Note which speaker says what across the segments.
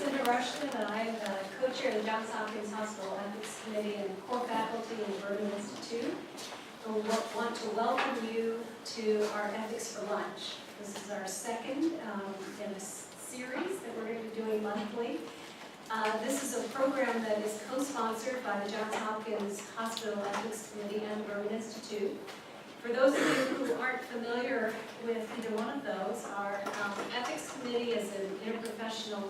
Speaker 1: Rushton, and I'm co-chair of the Johns Hopkins Hospital Ethics Committee and core faculty in the Berman Institute. And we want to welcome you to our Ethics for Lunch. This is our second in a series that we're going to be doing monthly. This is a program that is co-sponsored by the Johns Hopkins Hospital Ethics Committee and the Berman Institute. For those of you who aren't familiar with either one of those, our Ethics Committee is an interprofessional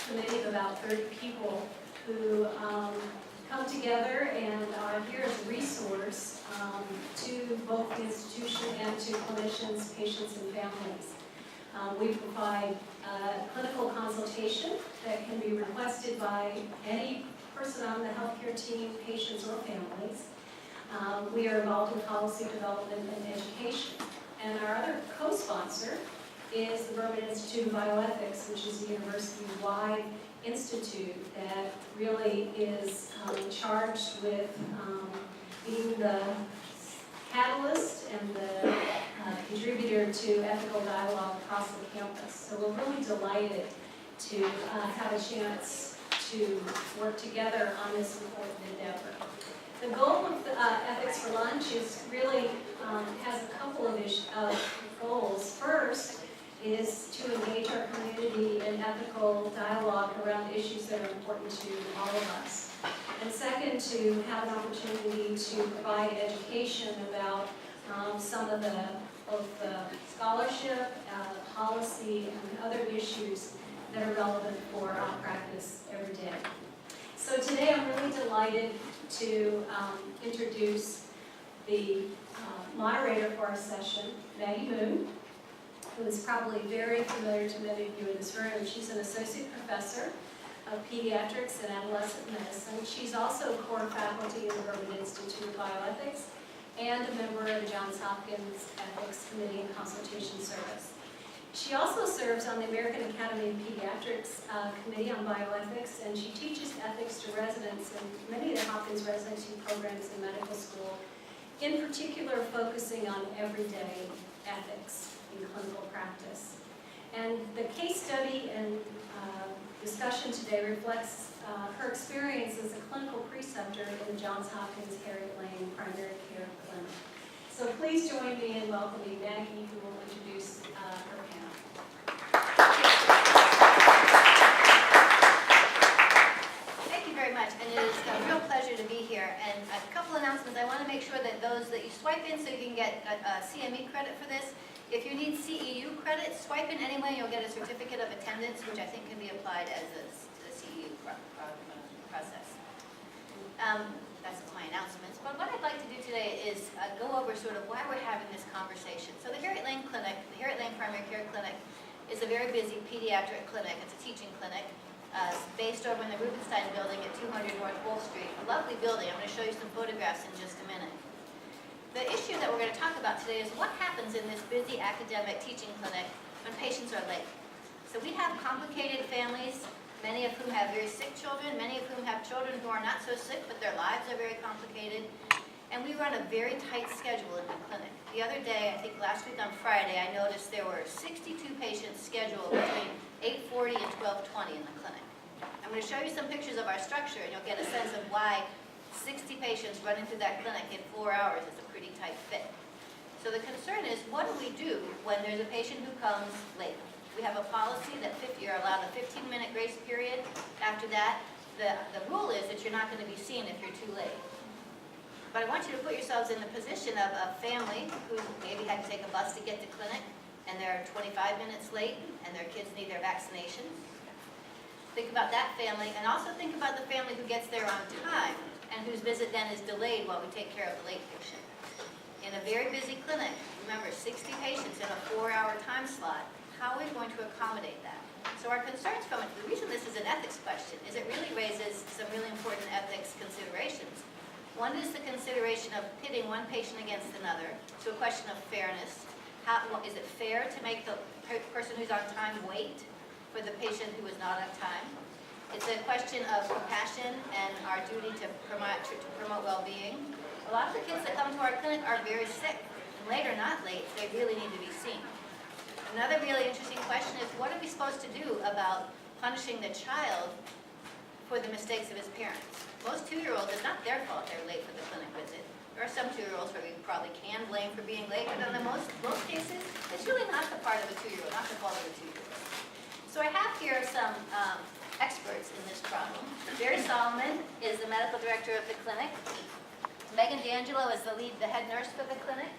Speaker 1: committee of about 30 people who come together and are here as a resource to both the institution and to clinicians, patients, and families. We provide clinical consultation that can be requested by any person on the healthcare team, patients, or families. We are involved in policy development and education. And our other co-sponsor is the Berman Institute of Bioethics, which is a university-wide institute that really is charged with being the catalyst and the contributor to ethical dialogue across the campus. So we're really delighted to have a chance to work together on this important endeavor. The goal of Ethics for Lunch is really has a couple of goals. First is to engage our community in ethical dialogue around issues that are important to all of us. And second, to have an opportunity to provide education about some of both the scholarship, policy, and other issues that are relevant for our practice every day. So today I'm really delighted to introduce the moderator for our session, Margaret Moon, who is probably very familiar to many of you in this room. She's an associate professor of pediatrics and adolescent medicine. She's also core faculty in the Berman Institute of Bioethics and a member of the Johns Hopkins Ethics Committee and Consultation Service. She also serves on the American Academy of Pediatrics Committee on Bioethics, and she teaches ethics to residents in many of the Hopkins residency programs in medical school, in particular focusing on everyday ethics in clinical practice. And the case study and discussion today reflects her experience as a clinical preceptor in the Johns Hopkins Harriet Lane Primary Care Clinic. So please join me in welcoming Maggie, who will introduce her panel.
Speaker 2: Thank you very much, and it is a real pleasure to be here. And a couple announcements. I want to make sure that those that you swipe in so you can get CME credit for this. If you need CEU credit, swipe in anyway, and you'll get a certificate of attendance, which I think can be applied as a CEU process. That's my announcements. But what I'd like to do today is go over sort of why we're having this conversation. So the Harriet Lane Clinic, the Harriet Lane Primary Care Clinic, is a very busy pediatric clinic. It's a teaching clinic based over in the Rubenstein building at 200 North Wolf Street. A lovely building. I'm going to show you some photographs in just a minute. The issue that we're going to talk about today is what happens in this busy academic teaching clinic when patients are late. So we have complicated families, many of whom have very sick children, many of whom have children who are not so sick, but their lives are very complicated. And we run a very tight schedule in the clinic. The other day, I think last week on Friday, I noticed there were 62 patients scheduled between 8:40 and 12:20 in the clinic. I'm going to show you some pictures of our structure, and you'll get a sense of why 60 patients running through that clinic in 4 hours is a pretty tight fit. So the concern is, what do we do when there's a patient who comes late? We have a policy that you're allowed a 15-minute grace period. After that, the rule is that you're not going to be seen if you're too late. But I want you to put yourselves in the position of a family who maybe had to take a bus to get to clinic, and they're 25 minutes late, and their kids need their vaccinations. Think about that family, and also think about the family who gets there on time, and whose visit then is delayed while we take care of the late patient. In a very busy clinic, remember 60 patients in a 4-hour time slot, how are we going to accommodate that? So our concerns from it, the reason this is an ethics question is it really raises some really important ethics considerations. One is the consideration of pitting one patient against another to a question of fairness. Is it fair to make the person who's on time wait for the patient who is not on time? It's a question of compassion and our duty to promote well-being. A lot of the kids that come to our clinic are very sick, and late or not late, they really need to be seen. Another really interesting question is, what are we supposed to do about punishing the child for the mistakes of his parents. Most 2-year-olds, it's not their fault they're late for the clinic visit. There are some 2-year-olds where we probably can blame for being late, but in the most cases, it's really not the part of a 2-year-old, not the fault of a 2-year-old. So I have here some experts in this problem. Jerry Solomon is the medical director of the clinic. Megan D'Angelo is the head nurse for the clinic.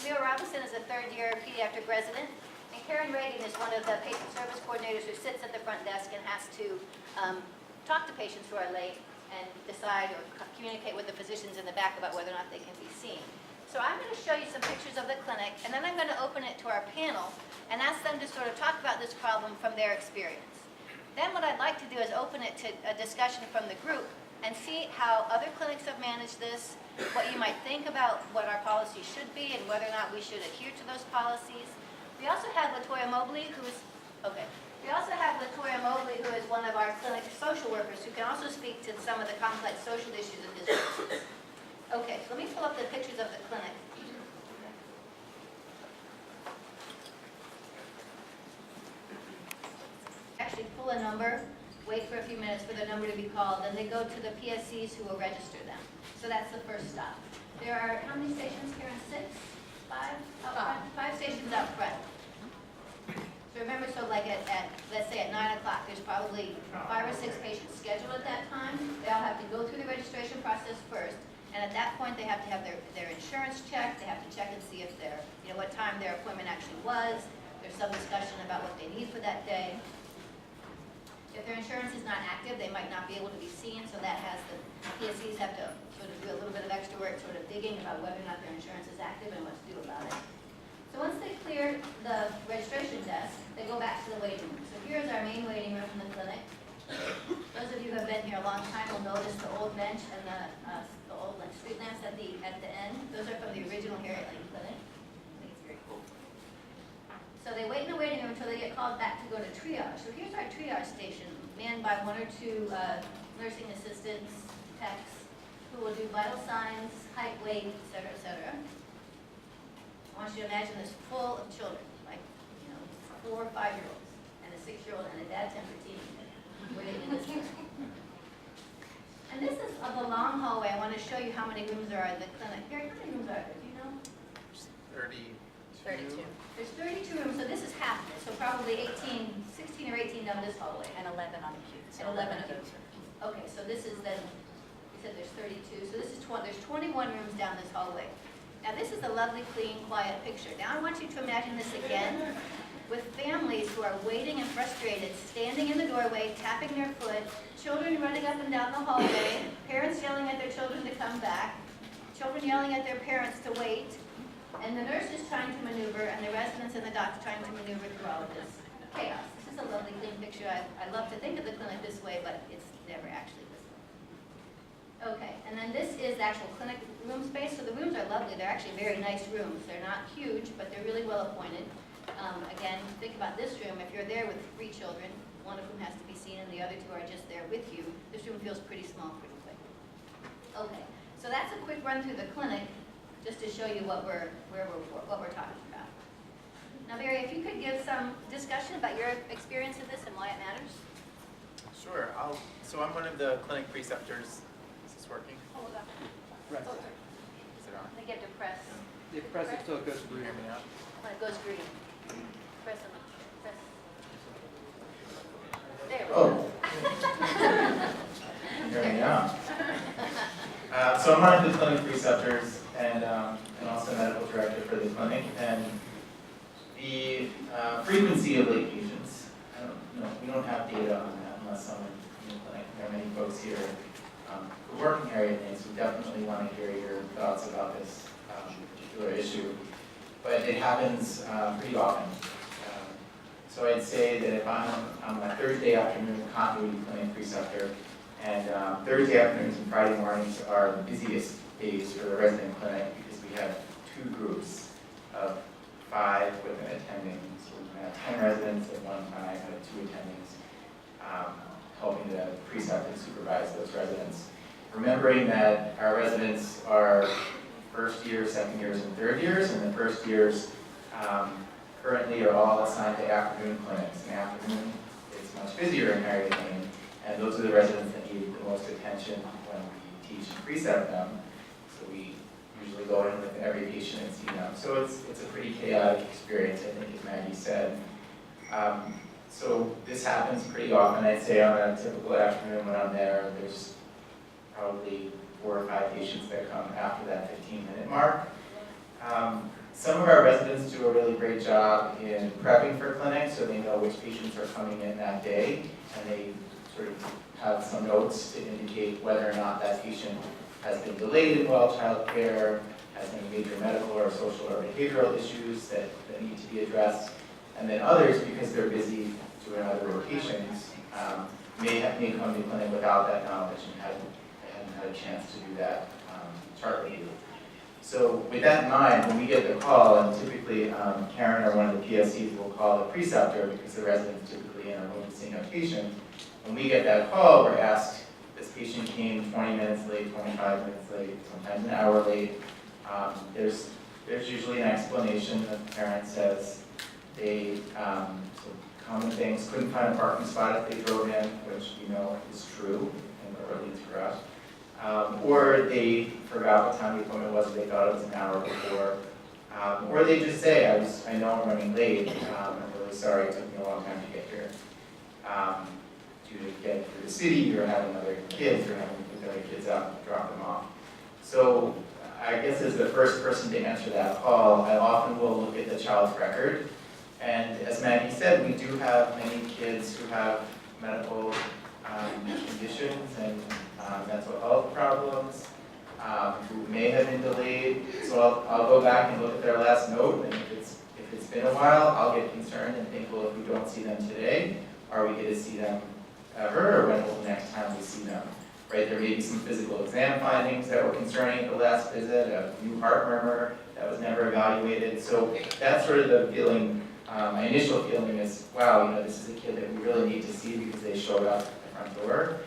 Speaker 2: Leo Robinson is a 3rd-year pediatric resident. And Karen Reagan is one of the patient service coordinators who sits at the front desk and has to talk to patients who are late and decide or communicate with the physicians in the back about whether or not they can be seen. So I'm going to show you some pictures of the clinic, and then I'm going to open it to our panel and ask them to sort of talk about this problem from their experience. Then what I'd like to do is open it to a discussion from the group and see how other clinics have managed this, what you might think about what our policy should be and whether or not we should adhere to those policies. We also have Latoya Mobley, who is one of our clinic social workers who can also speak to some of the complex social issues in this case. Okay, so let me pull up the pictures of the clinic. Actually pull a number, wait for a few minutes for the number to be called, then they go to the PSCs who will register them. So that's the first stop. There are, how many stations, Karen? 6? 5? Out front? 5 stations out front. So remember, so like let's say at 9 o'clock, there's probably 5 or 6 patients scheduled at that time. They all have to go through the registration process first. And at that point, they have to have their insurance checked. They have to check and see if what time their appointment actually was. There's some discussion about what they need for that day. If their insurance is not active, they might not be able to be seen, so that has the PSCs have to sort of do a little bit of extra work, sort of digging about whether or not their insurance is active and what to do about it. So once they clear the registration desk, they go back to the waiting room. So here's our main waiting room in the clinic. Those of you who have been here a long time will notice the old bench and the old street lamps at the end. Those are from the original Harriet clinic. I think it's very cool. So they wait in the waiting room until they get called back to go to triage. So here's our triage station, manned by 1 or 2 nursing assistants, techs, who will do vital signs, height, weight, et cetera, et cetera. I want you to imagine this full of children, like 4 or 5-year-olds, and a 6-year-old and a bad tempered teenager waiting in this room. And this is the long hallway. I want to show you how many rooms there are in the clinic. Gary, how many rooms are there? Do you know?
Speaker 3: 32.
Speaker 2: There's 32 rooms, so this is half of it. So probably 16 or 18 down this hallway.
Speaker 3: And 11 on Acute.
Speaker 2: And 11 of those. Okay, so this is then, we said there's 32. So this is there's 21 rooms down this hallway. Now this is a lovely, clean, quiet picture. Now I want you to imagine this again with families who are waiting and frustrated, standing in the doorway, tapping their foot, children running up and down the hallway, parents yelling at their children to come back, children yelling at their parents to wait, and the nurse is trying to maneuver, and the residents and the docs trying to maneuver through all of this chaos. This is a lovely, clean picture. I love to think of the clinic this way, but it's never actually this way. Okay, and then this is the actual clinic room space. So the rooms are lovely. They're actually very nice rooms. They're not huge, but they're really well appointed. Again, think about this room. If you're there with 3 children, one of whom has to be seen and the other 2 are just there with you, this room feels pretty small pretty quick. Okay, so that's a quick run through the clinic, just to show you what we're talking about. Now, Barry, if you could give some discussion about your experience of this and why it matters.
Speaker 4: Sure. So I'm one of the clinic preceptors. Is this working?
Speaker 2: Hold up.
Speaker 5: Right.
Speaker 4: Is it on?
Speaker 2: I get to press.
Speaker 5: You press it till it goes
Speaker 4: Can you
Speaker 5: blue.
Speaker 4: hear me now?
Speaker 2: When it goes green. Press on it. Press. There we go.
Speaker 4: Hear me now. So I'm one of the clinic preceptors and also medical director for the clinic. And the frequency of late patients, we don't have data on that unless someone in the clinic. There are many folks here who work in Harriet, and so we definitely want to hear your thoughts about this particular issue. But it happens pretty often. So I'd say that if I'm a Thursday afternoon continuity clinic preceptor, and Thursday afternoons and Friday mornings are the busiest days for the resident clinic because we have 2 groups of 5 with an attending. So we have 10 residents at one time, have 2 attendings, helping the precept and supervise those residents. Remembering that our residents are first years, second years, and third years, and the first years currently are all assigned to afternoon clinics. In the afternoon, it's much busier in Harriet Lane, and those are the residents that need the most attention when we teach and precept them. So we usually go in with every patient and see them. So it's a pretty chaotic experience, I think, as Maggie said. So this happens pretty often. I'd say on a typical afternoon when I'm there, there's probably 4 or 5 patients that come after that 15-minute mark. Some of our residents do a really great job in prepping for clinic, so they know which patients are coming in that day, and they sort of have some notes to indicate whether or not that patient has been delayed in well child care, has any major medical or social or behavioral issues that need to be addressed. And then others, because they're busy doing other rotations, may come to clinic without that knowledge and hadn't had a chance to do that chart review. So with that in mind, when we get the call, and typically Karen or one of the PSCs will call the preceptor because the resident's typically in a emergency notation. When we get that call, we're asked, this patient came 20 minutes late, 25 minutes late, sometimes an hour late. There's usually an explanation that the parent says they, so common things, couldn't find a parking spot if they drove in, which we know is true, and or at least for us. Or they forgot what time the appointment was, they thought it was an hour before. Or they just say, I know I'm running late, I'm really sorry, it took me a long time to get here. Due to getting through the city, or having other kids, or having to pick other kids up and drop them off. So I guess as the first person to answer that call, I often will look at the child's record. And as Maggie said, we do have many kids who have medical conditions and mental health problems, who may have been delayed. So I'll go back and look at their last note, and if it's been a while, I'll get concerned and think, well, if we don't see them today, are we going to see them ever, or when will the next time we see them? Right? There may be some physical exam findings that were concerning at the last visit, a new heart murmur that was never evaluated. So that's sort of the feeling. My initial feeling is, wow, this is a kid that we really need to see because they showed up at the front door.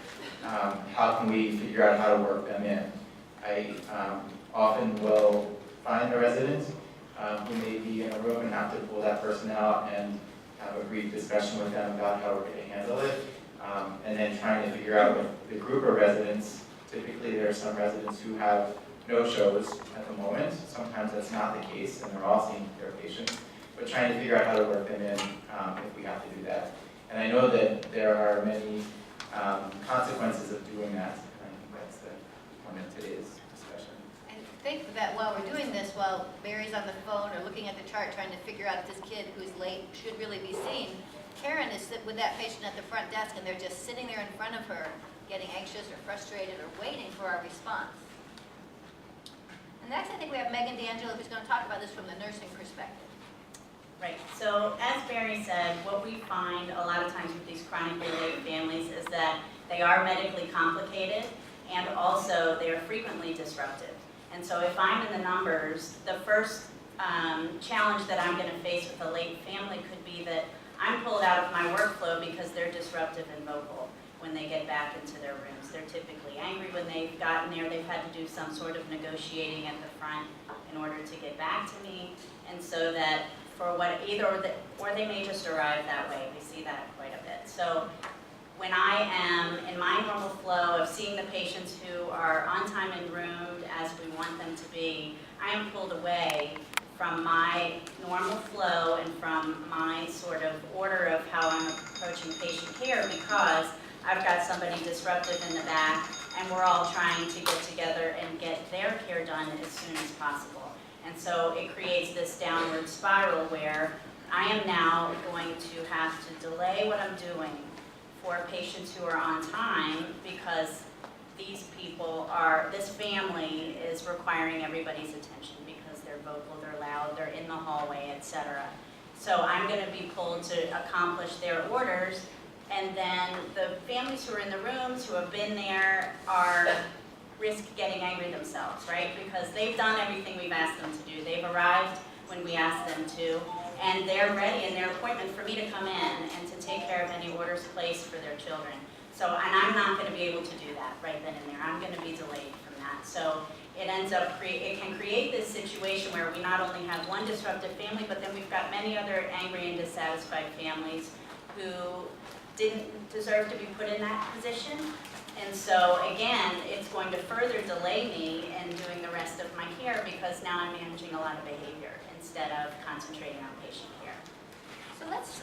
Speaker 4: How can we figure out how to work them in? I often will find a resident who may be in a room and have to pull that person out and have a brief discussion with them about how we're going to handle it. And then trying to figure out with the group of residents, typically there are some residents who have no-shows at the moment. Sometimes that's not the case, and they're all seeing their patients. But trying to figure out how to work them in if we have to do that. And I know that there are many consequences of doing that. And I think that's the point of today's discussion.
Speaker 2: And think that while we're doing this, while Mary's on the phone or looking at the chart trying to figure out if this kid who's late should really be seen, Karen is sitting with that patient at the front desk, and they're just sitting there in front of her, getting anxious or frustrated or waiting for our response. And next, I think we have Megan D'Angelo, who's going to talk about this from the nursing perspective.
Speaker 3: Right, so as Barry said, what we find a lot of times with these chronically late families is that they are medically complicated, and also they are frequently disruptive. And so if I'm in the numbers, the first challenge that I'm going to face with a late family could be that I'm pulled out of my workflow because they're disruptive and vocal when they get back into their rooms. They're typically angry when they've gotten there. They've had to do some sort of negotiating at the front in order to get back to me. And so that for what or they may just arrive that way. We see that quite a bit. So when I am in my normal flow of seeing the patients who are on time and roomed as we want them to be, I am pulled away from my normal flow and from my sort of order of how I'm approaching patient care because I've got somebody disruptive in the back and we're all trying to get together and get their care done as soon as possible. And so it creates this downward spiral where I am now going to have to delay what I'm doing for patients who are on time because this family is requiring everybody's attention because they're vocal, they're loud, they're in the hallway, etc. So I'm going to be pulled to accomplish their orders, and then the families who are in the rooms who have been there are risk getting angry themselves, right? Because they've done everything we've asked them to do. They've arrived when we asked them to, and they're ready in their appointment for me to come in and to take care of any orders placed for their children. So, and I'm not going to be able to do that right then and there. I'm going to be delayed from that. So it ends up, it can create this situation where we not only have one disruptive family, but then we've got many other angry and dissatisfied families who didn't deserve to be put in that position. And so again, it's going to further delay me in doing the rest of my care because now I'm managing a lot of behavior instead of concentrating on patient care.
Speaker 2: So let's,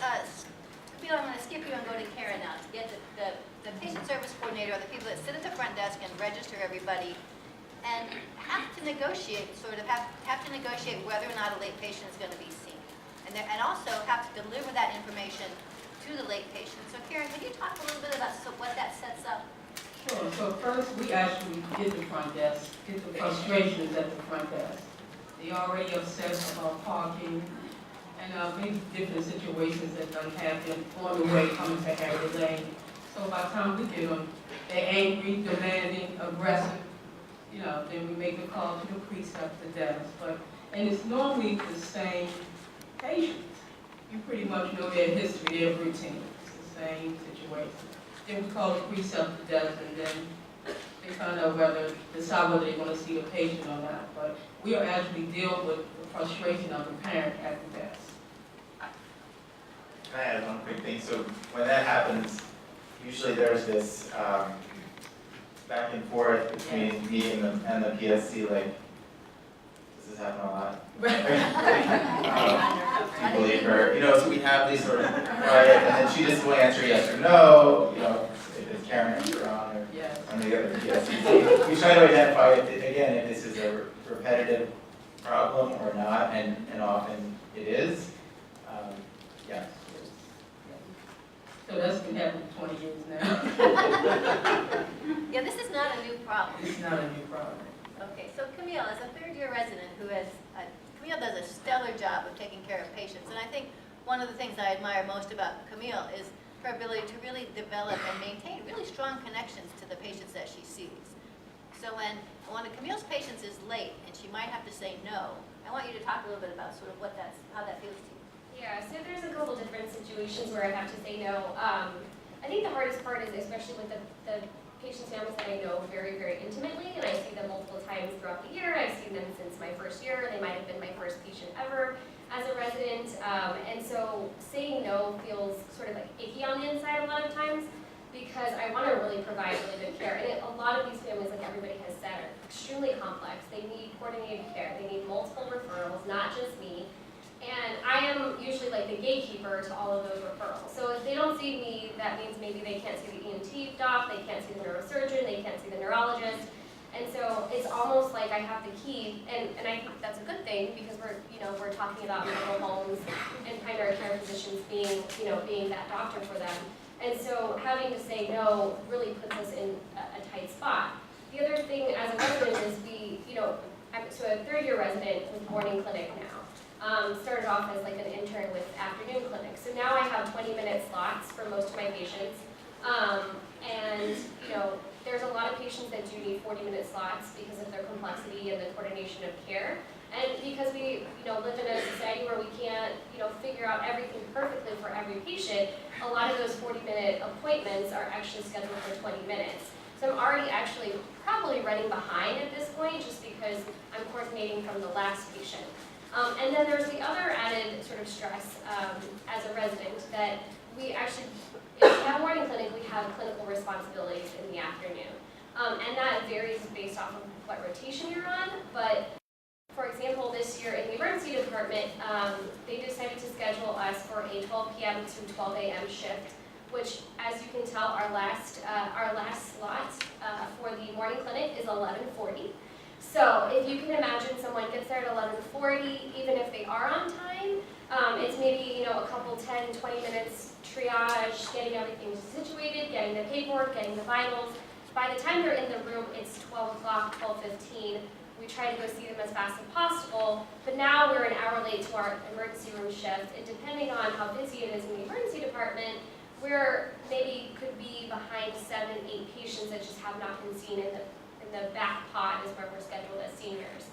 Speaker 2: Camille, I'm going to skip you and go to Karen now to get the patient service coordinator, or the people that sit at the front desk and register everybody, and have to negotiate, have to negotiate whether or not a late patient is going to be seen. And also have to deliver that information to the late patient. So Karen, can you talk a little bit about what that sets up?
Speaker 5: Sure. So first, we actually get the front desk, get the frustrations at the front desk. They already upset about parking and maybe different situations that don't have them on the way coming to Harriet Lane. So by the time we get them, they're angry, demanding, aggressive. Then we make a call to the preceptor desk. And it's normally the same patients. You pretty much know their history, their routine. It's the same situation. Then we call the preceptor desk, and then they find out decide whether they're going to see the patient or not. But we are actually dealing with the frustration of the parent at the desk.
Speaker 4: Can I add one quick thing? So when that happens, usually there's this back and forth between me and the PSC, like, does this happen a lot? Do you believe her? So we have these sort of quiet, and then she just will answer yes or no, if it's Karen or Ron or
Speaker 5: Yes.
Speaker 4: any of the other PSCs. We try to identify, if this is a repetitive problem or not, and often it is. Yes.
Speaker 5: So that's been happening for 20 years now.
Speaker 2: Yeah, this is not a new problem.
Speaker 5: It's not a new problem.
Speaker 2: Okay, so Camille, as a third-year resident Camille does a stellar job of taking care of patients, and I think one of the things I admire most about Camille is her ability to really develop and maintain really strong connections to the patients that she sees. So when one of Camille's patients is late and she might have to say no, I want you to talk a little bit about sort of how that feels to you.
Speaker 6: Yeah, so there's a couple different situations where I have to say no. I think the hardest part is especially with the patients' families that I know very, very intimately, and I see them multiple times throughout the year. I've seen them since my first year. They might have been my first patient ever as a resident. And so saying no feels sort of like icky on the inside a lot of times because I want to really provide really good care. And a lot of these families, like everybody has said, are extremely complex. They need coordinated care. They need multiple referrals, not just me. And I am usually like the gatekeeper to all of those referrals. So if they don't see me, that means maybe they can't see the ENT doc, they can't see the neurosurgeon, they can't see the neurologist. And so it's almost like I have the key, and I think that's a good thing because we're talking about medical homes and primary care physicians being that doctor for them. And so having to say no really puts us in a tight spot. The other thing as a resident is I'm a third-year resident with morning clinic now. Started off as like an intern with afternoon clinic. So now I have 20-minute slots for most of my patients. And there's a lot of patients that do need 40-minute slots because of their complexity and the coordination of care. And because we live in a society where we can't figure out everything perfectly for every patient, a lot of those 40-minute appointments are actually scheduled for 20 minutes. So I'm already actually probably running behind at this point just because I'm coordinating from the last patient. And then there's the other added sort of stress as a resident that we actually, if we have morning clinic, we have clinical responsibilities in the afternoon. And that varies based off of what rotation you're on. But for example, this year in the emergency department, they decided to schedule us for a 12 p.m. to 12 a.m. shift, which, as you can tell, our last slot for the morning clinic is 11:40. So if you can imagine someone gets there at 11:40, even if they are on time, it's maybe a couple 10, 20 minutes triage, getting everything situated, getting the paperwork, getting the vitals. By the time they're in the room, it's 12 o'clock, 12:15. We try to go see them as fast as possible, but now we're an hour late to our emergency room shift, and depending on how busy it is in the emergency department, we're maybe could be behind 7, 8 patients that just have not been seen in the back pot is where we're scheduled as seniors.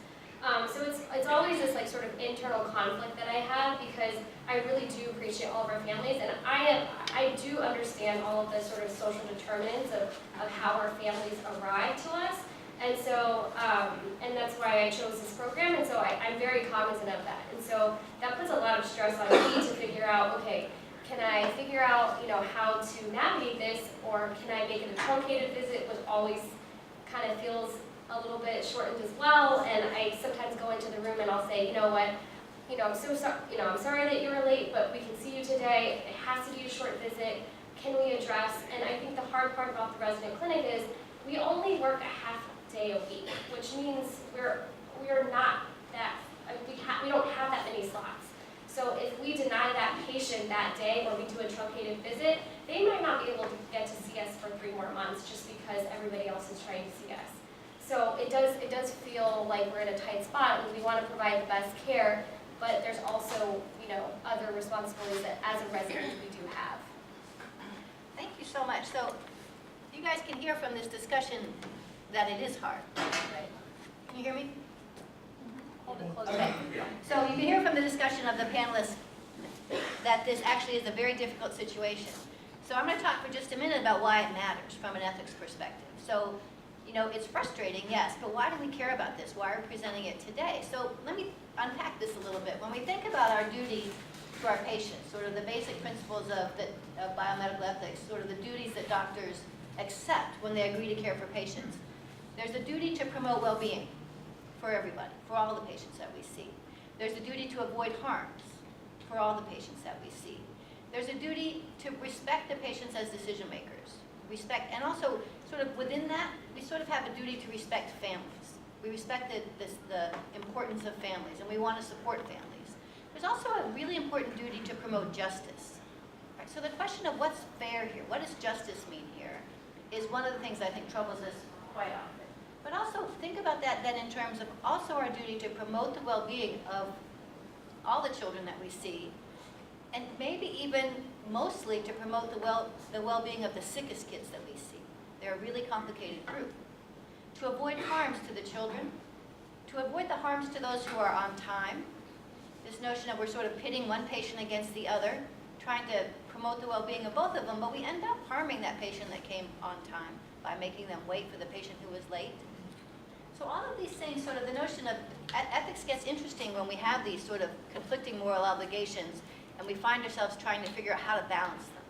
Speaker 6: So it's always this sort of internal conflict that I have because I really do appreciate all of our families, and I do understand all of the sort of social determinants of how our families arrive to us. And so, and that's why I chose this program, and so I'm very cognizant of that. And so that puts a lot of stress on me to figure out, okay, can I figure out, how to navigate this, or can I make it a truncated visit, which always kind of feels a little bit shortened as well. And I sometimes go into the room and I'll say, you know what, I'm so sorry, I'm sorry that you were late, but we can see you today. It has to be a short visit. Can we address? And I think the hard part about the resident clinic is we only work a half day a week, which means we're not that, we don't have that many slots. So if we deny that patient that day or we do a truncated visit, they might not be able to get to see us for 3 more months just because everybody else is trying to see us. So it does feel like we're in a tight spot, and we want to provide the best care, but there's also, other responsibilities that as a resident we do have.
Speaker 2: Thank you so much. So you guys can hear from this discussion that it is hard.
Speaker 6: Right.
Speaker 2: Can you hear me? Hold it close. Okay. So you can hear from the discussion of the panelists that this actually is a very difficult situation. So I'm going to talk for just a minute about why it matters from an ethics perspective. So, it's frustrating, yes, but why do we care about this? Why are we presenting it today? So let me unpack this a little bit. When we think about our duty to our patients, sort of the basic principles of biomedical ethics, sort of the duties that doctors accept when they agree to care for patients, there's a duty to promote well-being for everybody, for all the patients that we see. There's a duty to avoid harms for all the patients that we see. There's a duty to respect the patients as decision makers. Respect, and also sort of within that, we sort of have a duty to respect families. We respect the importance of families, and we want to support families. There's also a really important duty to promote justice. Right? So the question of what's fair here, what does justice mean here, is one of the things I think troubles us quite often. But also think about that then in terms of also our duty to promote the well-being of all the children that we see, and maybe even mostly to promote the well-being of the sickest kids that we see. They're a really complicated group. To avoid harms to the children, to avoid the harms to those who are on time, this notion of we're sort of pitting one patient against the other, trying to promote the well-being of both of them, but we end up harming that patient that came on time by making them wait for the patient who was late. So all of these things, sort of the notion of ethics gets interesting when we have these sort of conflicting moral obligations and we find ourselves trying to figure out how to balance them.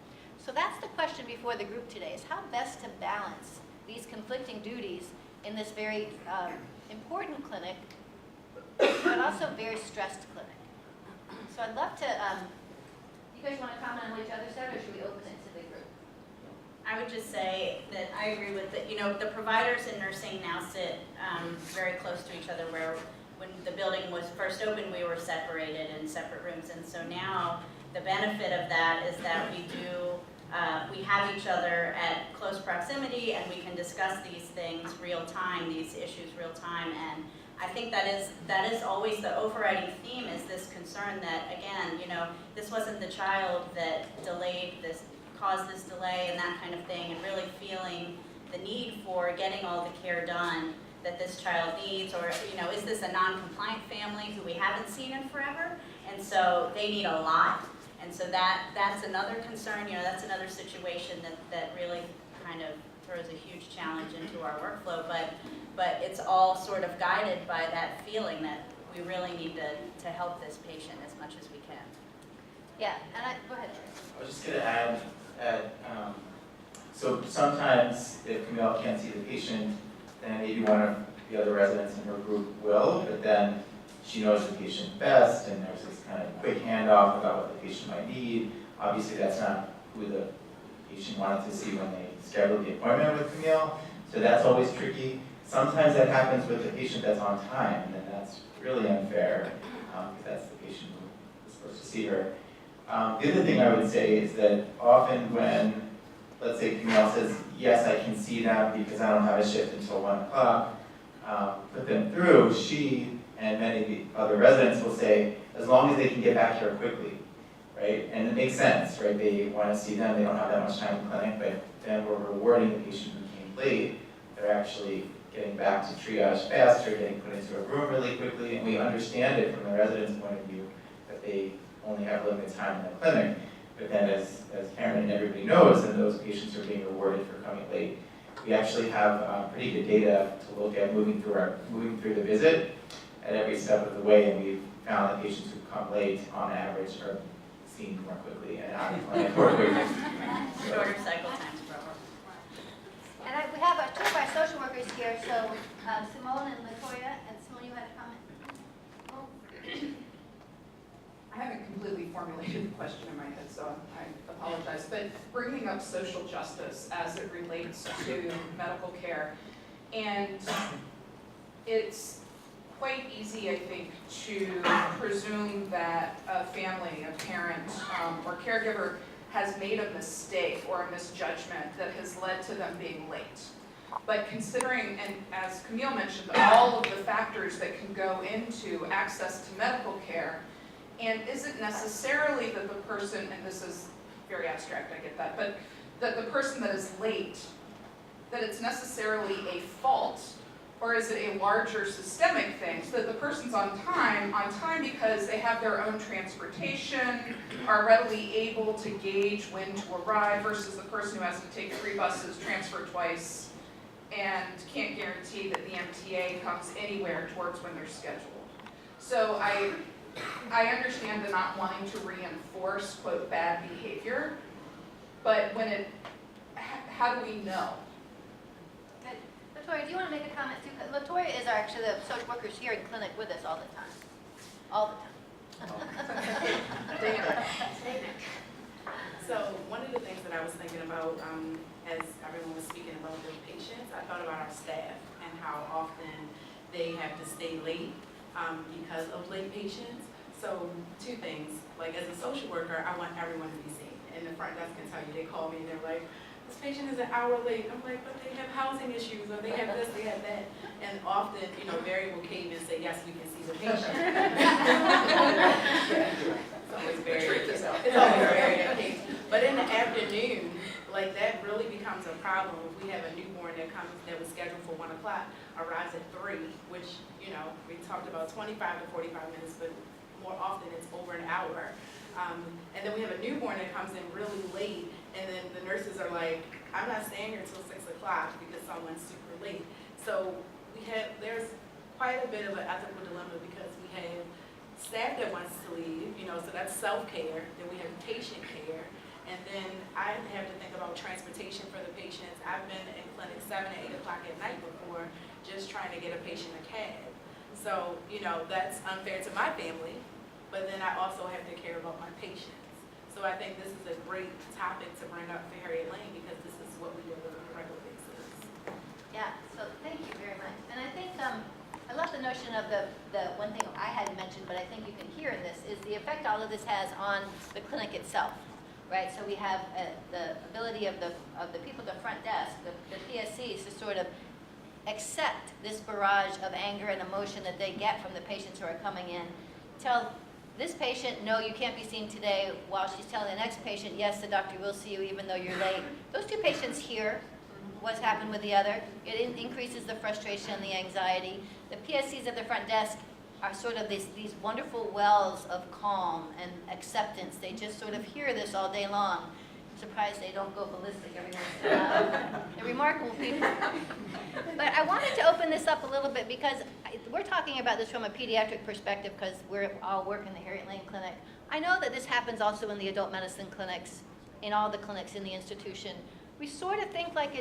Speaker 2: So that's the question before the group today, is how best to balance these conflicting duties in this very important clinic, but also very stressed clinic. So I'd love to, you guys want to comment on what each other said, or should we open it to the group?
Speaker 3: I would just say that I agree with it. The providers in nursing now sit very close to each other, where when the building was first opened, we were separated in separate rooms. And so now the benefit of that is that we have each other at close proximity, and we can discuss these things real time, these issues real time. And I think that is always the overriding theme, is this concern that, again, this wasn't the child that caused this delay and that kind of thing, and really feeling the need for getting all the care done that this child needs, or is this a non-compliant family who we haven't seen in forever, and so they need a lot, and so that's another concern. That's another situation that really kind of throws a huge challenge into our workflow, but it's all sort of guided by that feeling that we really need to help this patient as much as we can.
Speaker 2: Yeah, and go ahead.
Speaker 4: I was just going to add, so sometimes if Camille can't see the patient, then maybe one of the other residents in her group will, but then she knows the patient best, and there's this kind of quick handoff about what the patient might need. Obviously, that's not who the patient wanted to see when they scheduled the appointment with Camille, so that's always tricky. Sometimes that happens with the patient that's on time, and then that's really unfair, because that's the patient who was supposed to see her. The other thing I would say is that often when, let's say Camille says, yes, I can see them because I don't have a shift until 1 o'clock, put them through, she and many of the other residents will say, as long as they can get back here quickly, right? And it makes sense, right? They want to see them, they don't have that much time in clinic, but then we're rewarding the patient who came late. They're actually getting back to triage faster, getting put into a room really quickly, and we understand it from the resident's point of view that they only have limited time in the clinic. But then as Cameron and everybody knows, then those patients are being rewarded for coming late. We actually have pretty good data to look at moving through the visit at every step of the way, and we've found that patients who come late on average are seen more quickly and out of clinic more quickly.
Speaker 3: Shorter cycle times for our
Speaker 2: And we have two of our social workers here, so Simone and Latoya, and Simone, you had a comment?
Speaker 7: I haven't completely formulated the question in my head, so I apologize. But bringing up social justice as it relates to medical care, and it's quite easy, I think, to presume that a family, a parent, or caregiver has made a mistake or a misjudgment that has led to them being late. But considering, and as Camille mentioned, all of the factors that can go into access to medical care, and is it necessarily that the person, and this is very abstract, I get that, but that the person that is late, that it's necessarily a fault, or is it a larger systemic thing, so that the person's on time because they have their own transportation, are readily able to gauge when to arrive, versus the person who has to take 3 buses, transfer twice, and can't guarantee that the MTA comes anywhere towards when they're scheduled. So I understand the not wanting to reinforce, quote, bad behavior, but how do we know?
Speaker 2: Latoya, do you want to make a comment too? Latoya is actually the social workers here in clinic with us all the time. All the time.
Speaker 8: So one of the things that I was thinking about as everyone was speaking about their patients, I thought about our staff and how often they have to stay late because of late patients. So 2 things, like as a social worker, I want everyone to be seen. And the front desk can tell you, they call me and they're like, this patient is an hour late. I'm like, but they have housing issues, or they have this, they have that. And often, Barry will cave and say, yes, we can see the patient. It's always Barry. It's always Barry that caves. But in the afternoon, like that really becomes a problem. If we have a newborn that was scheduled for 1 o'clock, arrives at 3, which, we talked about 25 to 45 minutes, but more often it's over an hour. And then we have a newborn that comes in really late, and then the nurses are like, I'm not staying here until 6 o'clock because someone's super late. So there's quite a bit of an ethical dilemma because we have staff that wants to leave, so that's self-care. Then we have patient care. And then I have to think about transportation for the patients. I've been in clinic 7 to 8 o'clock at night before, just trying to get a patient a cab. So, that's unfair to my family, but then I also have to care about my patients. So I think this is a great topic to bring up for Harriet Lane because this is what we do on a regular basis.
Speaker 2: Yeah, so thank you very much. And I think I love the notion of the one thing I hadn't mentioned, but I think you can hear in this, is the effect all of this has on the clinic itself, right? So we have the ability of the people at the front desk, the PSCs, to sort of accept this barrage of anger and emotion that they get from the patients who are coming in. Tell this patient, no, you can't be seen today, while she's telling the next patient, yes, the doctor will see you even though you're late. Those 2 patients hear what's happened with the other. It increases the frustration and the anxiety. The PSCs at the front desk are sort of these wonderful wells of calm and acceptance. They just sort of hear this all day long. I'm surprised they don't go ballistic every once in a while. They're remarkable people. But I wanted to open this up a little bit because we're talking about this from a pediatric perspective because we're all work in the Harriet Lane Clinic. I know that this happens also in the adult medicine clinics, in all the clinics in the institution. We sort of think like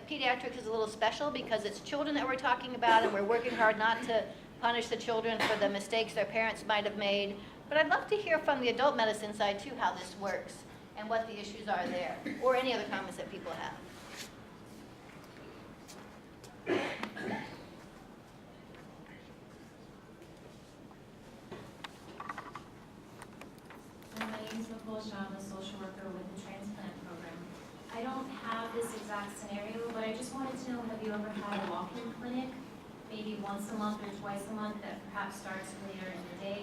Speaker 2: pediatrics is a little special because it's children that we're talking about and we're working hard not to punish the children for the mistakes their parents might have made. But I'd love to hear from the adult medicine side too how this works and what the issues are there, or any other comments that people have.
Speaker 9: My name is Nicole Shaw. I'm a social worker with the transplant program. I don't have this exact scenario, but I just wanted to know, have you ever had a walk-in clinic, maybe once a month or twice a month, that perhaps starts later in the day?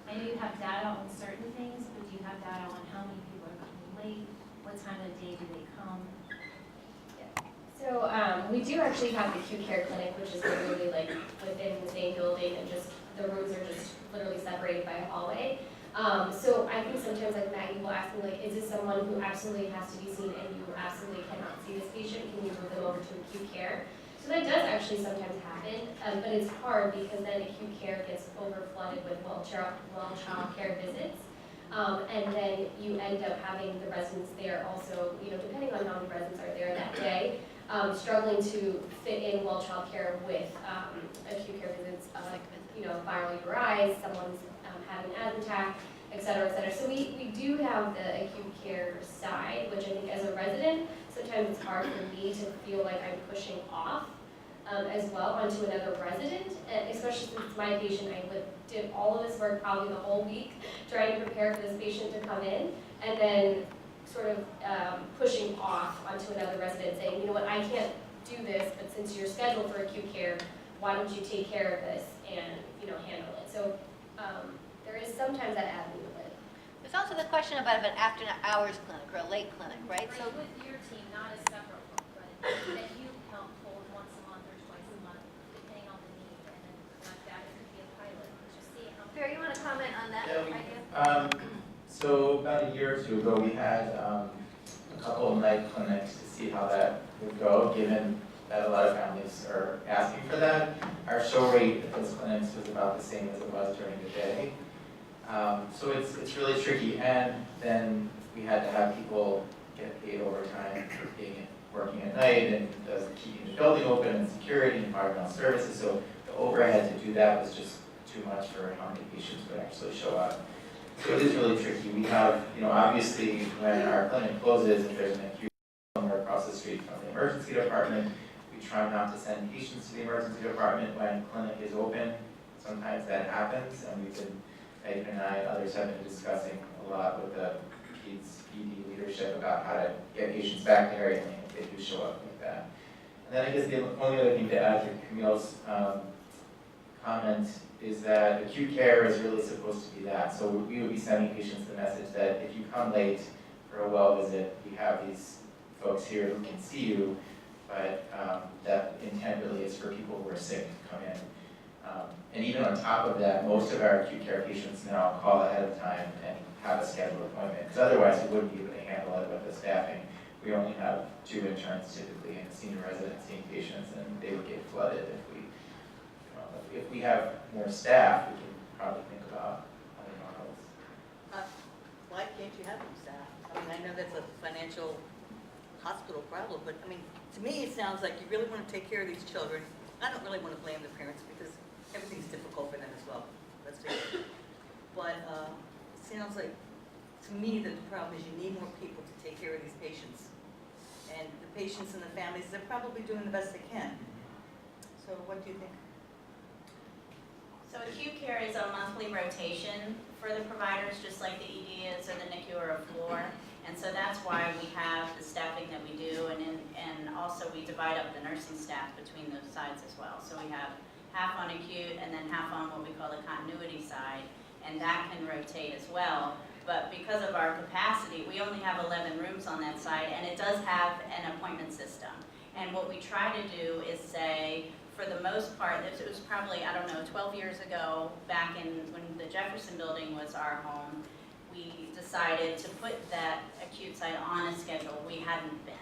Speaker 9: I know you have data on certain things, but do you have data on how many people are coming late? What time of the day do they come?
Speaker 6: So we do actually have the acute care clinic, which is literally like within the same building, and just the rooms are just literally separated by a hallway. So I think sometimes like Maggie will ask me like, is this someone who absolutely has to be seen and you absolutely cannot see this patient? Can you move them over to acute care? So that does actually sometimes happen, but it's hard because then acute care gets over flooded with well child care visits. And then you end up having the residents there also, depending on how many residents are there that day, struggling to fit in well childcare with acute care visits, viral URIs, someone's having an asthma attack, et cetera, et cetera. So we do have the acute care side, which I think as a resident, sometimes it's hard for me to feel like I'm pushing off as well onto another resident, and especially since it's my patient. I did all of this work probably the whole week trying to prepare for this patient to come in, and then sort of pushing off onto another resident saying, you know what, I can't do this, but since you're scheduled for acute care, why don't you take care of this and handle it. So there is sometimes that avenue of it.
Speaker 2: There's also the question about an after-hours clinic or a late clinic, right? So
Speaker 9: Like with your team, not as separate from, but that you help hold once a month or twice a month, depending on the need, and then like that, it could be a pilot, just see how.
Speaker 2: Barry, you want to comment on that
Speaker 4: Yeah,
Speaker 2: idea?
Speaker 4: So about a year or two ago, we had a couple of night clinics to see how that would go, given that a lot of families are asking for that. Our show rate at those clinics was about the same as it was during the day. So it's really tricky, and then we had to have people get paid overtime for working at night, and keeping the building open, and security, and environmental services. So the overhead to do that was just too much for how many patients would actually show up. So it is really tricky. We have, obviously when our clinic closes, if there's an acute somewhere across the street from the emergency department, we try not to send patients to the emergency department when clinic is open. Sometimes that happens, and Megan and I and others have been discussing a lot with the PD leadership about how to get patients back there if they do show up like that. And then I guess the only other thing to add to Camille's comment is that acute care is really supposed to be that. So we would be sending patients the message that if you come late for a well visit, we have these folks here who can see you, but that intent really is for people who are sick to come in. And even on top of that, most of our acute care patients now call ahead of time and have a scheduled appointment, because otherwise we wouldn't be able to handle it with the staffing. We only have 2 interns typically and a senior resident seeing patients, and they would get flooded if we have more staff. We can probably think about other models.
Speaker 10: Why can't you have more staff? I mean, I know that's a financial hospital problem, but I mean, to me, it sounds like you really want to take care of these children. I don't really want to blame the parents because everything's difficult for them as well. Let's face it. But it sounds like, to me, that the problem is you need more people to take care of these patients. And the patients and the families, they're probably doing the best they can. So what do you think?
Speaker 3: So acute care is a monthly rotation for the providers, just like the ED is or the NICU or a floor. And so that's why we have the staffing that we do, and also we divide up the nursing staff between those sides as well. So we have half on acute and then half on what we call the continuity side, and that can rotate as well. But because of our capacity, we only have 11 rooms on that side, and it does have an appointment system. And what we try to do is say, for the most part, it was probably, 12 years ago, back in when the Jefferson building was our home, we decided to put that acute side on a schedule. We hadn't been.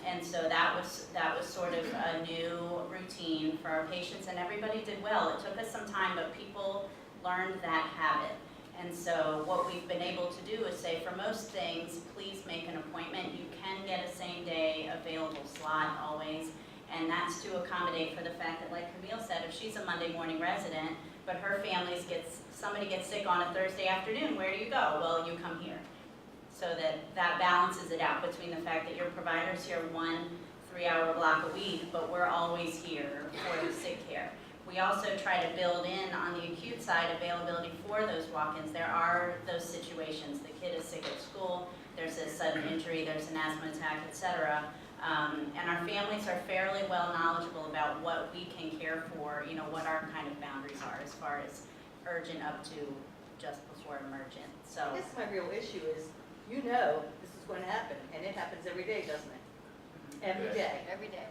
Speaker 3: And so that was sort of a new routine for our patients, and everybody did well. It took us some time, but people learned that habit. And so what we've been able to do is say, for most things, please make an appointment. You can get a same-day available slot always, and that's to accommodate for the fact that, like Camille said, if she's a Monday morning resident, but her somebody gets sick on a Thursday afternoon, where do you go? Well, you come here. So that balances it out between the fact that your provider's here 1 3-hour block a week, but we're always here for the sick care. We also try to build in on the acute side availability for those walk-ins. There are those situations. The kid is sick at school, there's a sudden injury, there's an asthma attack, etc. And our families are fairly well knowledgeable about what we can care for, what our kind of boundaries are as far as urgent up to just before emergent. So
Speaker 10: I guess my real issue is, this is going to happen, and it happens every day, doesn't it? Every day.
Speaker 2: Every day.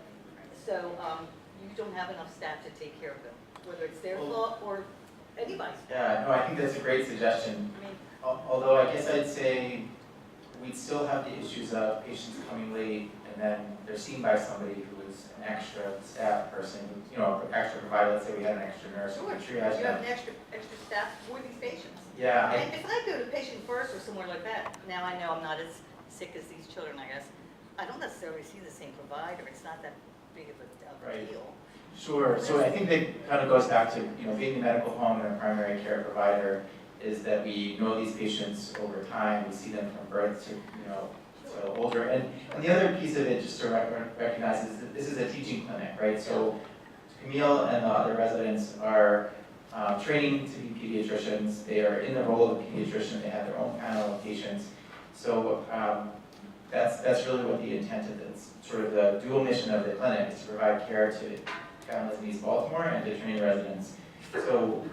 Speaker 10: So you don't have enough staff to take care of them, whether it's their fault or anybody's.
Speaker 4: Yeah, no, I think that's a great suggestion.
Speaker 10: I mean,
Speaker 4: Although I guess I'd say we'd still have the issues of patients coming late and and then they're seen by somebody who is an extra staff person, you know, extra provider. Let's say we had an extra nurse who
Speaker 10: Sure,
Speaker 4: could
Speaker 10: you
Speaker 4: triage
Speaker 10: have
Speaker 4: them.
Speaker 10: an extra staff for these patients.
Speaker 4: Yeah,
Speaker 10: And if I go to Patient First or somewhere like that, now I know I'm not as sick as these children, I guess. I don't necessarily see the same provider, it's not that big of a
Speaker 4: Right.
Speaker 10: deal.
Speaker 4: sure. So I think that kind of goes back to, you know, being a medical home and a primary care provider is that we know these patients over time. We see them from birth to, you know, to older. And the other piece of it, just to recognize, is that this is a teaching clinic, right? So Camille and the other residents are training to be pediatricians. They are in the role of a pediatrician. They have their own panel of patients. So that's really what the intent of this, sort of the dual mission of the clinic is to provide care to families in East Baltimore and to train residents. So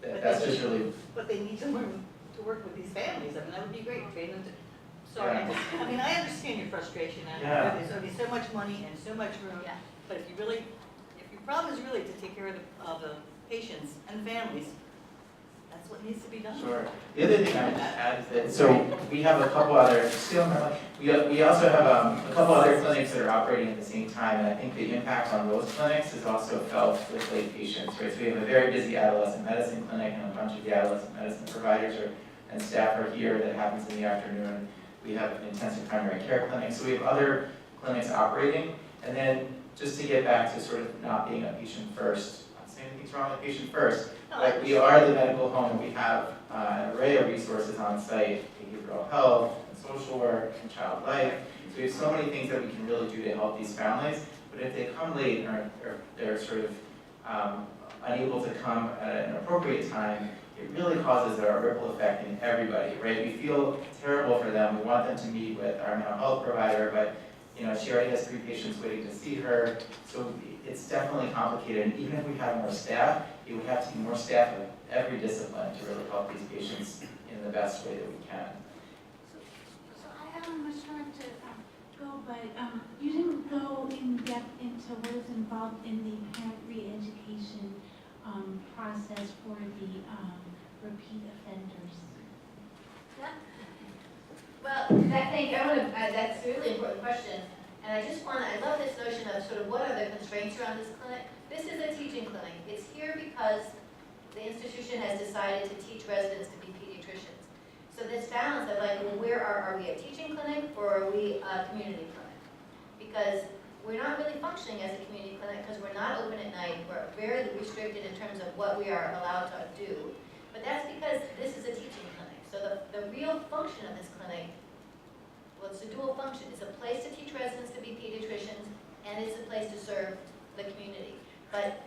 Speaker 4: that's just really,
Speaker 10: But they need to learn to work with these families, I mean, that would be great, train them to, sorry,
Speaker 4: Yeah.
Speaker 10: I mean, I understand your frustration, and
Speaker 4: Yeah.
Speaker 10: there's only so much money and so much room.
Speaker 2: Yeah.
Speaker 10: But if your problem is really to take care of the patients and families, that's what needs to be done.
Speaker 4: sure. The other thing I would just add is that, so we have a couple other, we also have a couple other clinics that are operating at the same time, and I think the impact on those clinics is also felt with late patients, right? So we have a very busy adolescent medicine clinic, and a bunch of the adolescent medicine providers and staff are here. That happens in the afternoon. We have an intensive primary care clinic, so we have other clinics operating. And then just to get back to sort of not being a patient first, I'm not saying anything's wrong with patient first, but we are the medical home, and we have an array of resources on site, behavioral health, and social work, and child life. So we have so many things that we can really do to help these families, but if they come late or they're sort of unable to come at an appropriate time, it really causes a ripple effect in everybody, right? We feel terrible for them. We want them to meet with our mental health provider, but you know, she already has 3 patients waiting to see her. So it's definitely complicated. And even if we had more staff, it would have to be more staff of every discipline to really help these patients in the best way that we can.
Speaker 11: So I haven't much time to go, but you didn't go in depth into what is involved in the parent re-education process for the repeat offenders.
Speaker 2: Well, that's a really important question. And I love this notion of sort of what are the constraints around this clinic. This is a teaching clinic. It's here because the institution has decided to teach residents to be pediatricians. So this balance of like, well, are we a teaching clinic or are we a community clinic? Because we're not really functioning as a community clinic because we're not open at night. We're very restricted in terms of what we are allowed to do. But that's because this is a teaching clinic. So the real function of this clinic, well, it's a dual function. It's a place to teach residents to be pediatricians, and it's a place to serve the community. But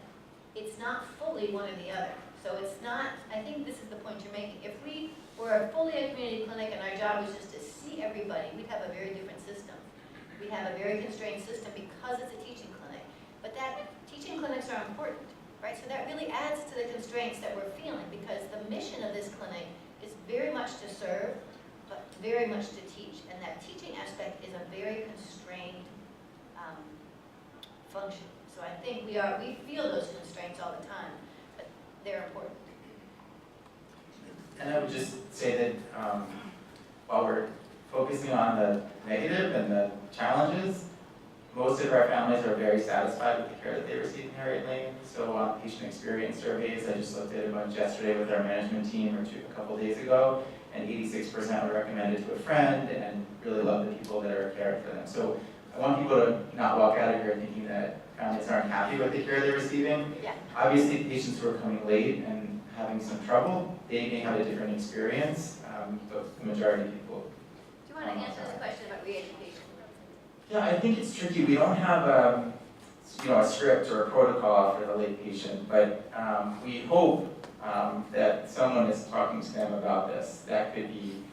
Speaker 2: it's not fully one or the other. So it's not, I think this is the point you're making. If we were fully a community clinic and our job was just to see everybody, we'd have a very different system. We'd have a very constrained system because it's a teaching clinic. But teaching clinics are important, right? So that really adds to the constraints that we're feeling because the mission of this clinic is very much to serve, but very much to teach. And that teaching aspect is a very constrained function. So I think we feel those constraints all the time, but they're important.
Speaker 4: And I would just say that while we're focusing on the negative and the challenges, most of our families are very satisfied with the care that they receive in Harriet Lane. So on patient experience surveys, I just looked at a bunch yesterday with our management team or a couple days ago, and 86% were recommended to a friend and really love the people that are caring for them. So I want people to not walk out of here thinking that families aren't happy with the care they're receiving.
Speaker 2: Yeah.
Speaker 4: Obviously, patients who are coming late and having some trouble, they may have a different experience, but the majority of people.
Speaker 2: Do you want to answer this question about re-education?
Speaker 4: Yeah, I think it's tricky. We don't have a script or a protocol for the late patient, but we hope that someone is talking to them about this. That could be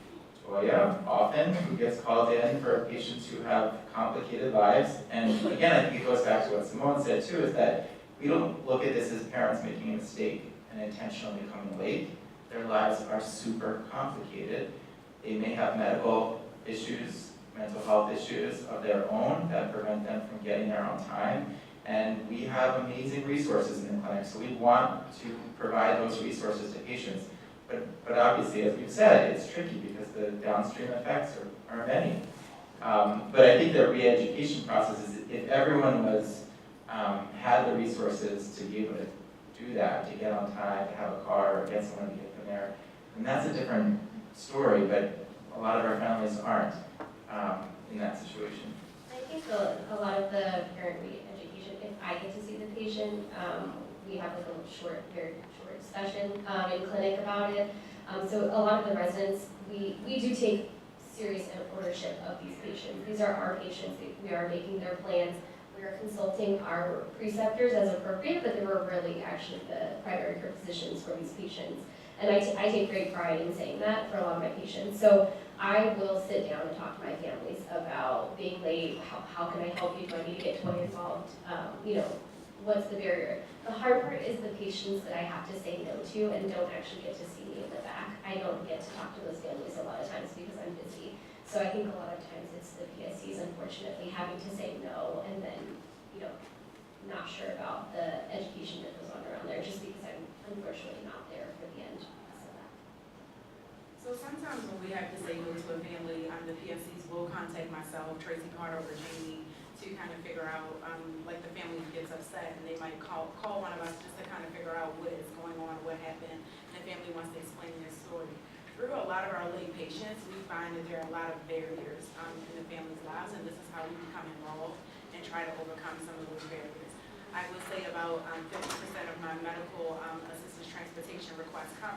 Speaker 4: Toya, often, who gets called in for patients who have complicated lives. And again, I think it goes back to what Simone said too, is that we don't look at this as parents making a mistake and intentionally coming late. Their lives are super complicated. They may have medical issues, mental health issues of their own that prevent them from getting there on time. And we have amazing resources in the clinic, so we want to provide those resources to patients. But obviously, as we've said, it's tricky because the downstream effects are many. But I think the re-education process is if everyone was, had the resources to be able to do that, to get on time, to have a car, or get someone to get them there, and that's a different story, but a lot of our families aren't in that situation.
Speaker 6: I think a lot of the parent re-education, if I get to see the patient, we have like a very short discussion in clinic about it. So a lot of the residents, we do take serious ownership of these patients. These are our patients. We are making their plans. We are consulting our preceptors as appropriate, but they were really actually the primary care physicians for these patients. And I take great pride in saying that for a lot of my patients. So I will sit down and talk to my families about being late. How can I help you? Do I need to get toy involved? What's the barrier? The hard part is the patients that I have to say no to and don't actually get to see me in the back. I don't get to talk to those families a lot of times because I'm busy. So I think a lot of times it's the PSCs, unfortunately, having to say no and then, not sure about the education that goes on around there just because I'm unfortunately not there for the end of that.
Speaker 8: So sometimes when we have to say no to a family, the PSCs will contact myself, Tracy Carter, or Jamie, to kind of figure out, like the family gets upset and they might call one of us just to kind of figure out what is going on, what happened, and the family wants to explain their story. Through a lot of our late patients, we find that there are a lot of barriers in the family's lives, and this is how we become involved and try to overcome some of those barriers. I would say about 50% of my medical assistance transportation requests come